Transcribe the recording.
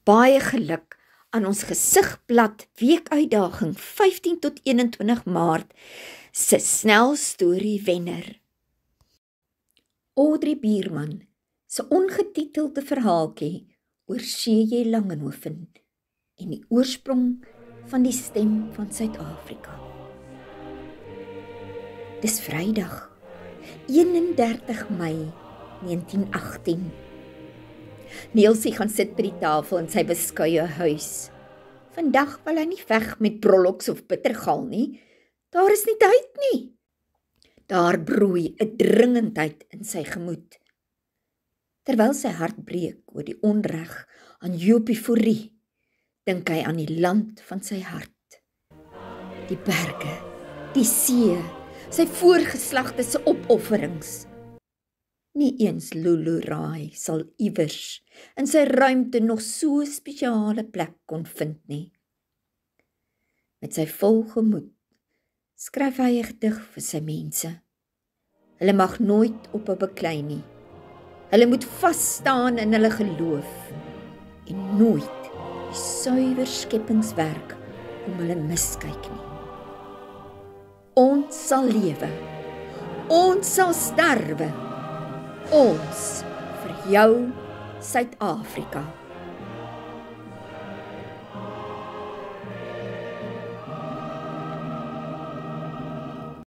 Baie geluk aan ons gesigblad weekuitdaging 15 tot 21 Maart se snelstorie wenner. Audrey Bierman se ongetitelde verhaaltjie oor C.J. Langenhoven en die oorsprong van die stem van Suid-Afrika. Dis Vrydag, 31 Mei 1918. Neelsie gaan sit by die tafel in sy beskuie huis. Vandag wil hy nie veg met brolloks of bittergal nie. Daar is nie tyd nie. Daar broei 'n dringendheid in sy gemoed. Terwyl sy hart breek oor die onreg aan Jopie Fourie, dink hy aan die land van sy hart. Die berge, die see, sy voorgeslagte se opofferings. Nie eens Lulu Rai sal iewers in sy ruimte nog so 'n spesiale plek kon vind nie. Met sy vol gemoed skryf hy 'n gedig vir sy mense. Hulle mag nooit op 'n beklei nie. Hulle moet vas staan in hulle geloof en nooit die suiwer skepingswerk om hulle miskyk nie. Ons sal lewe. Ons sal sterwe. Ons vir jou Suid-Afrika.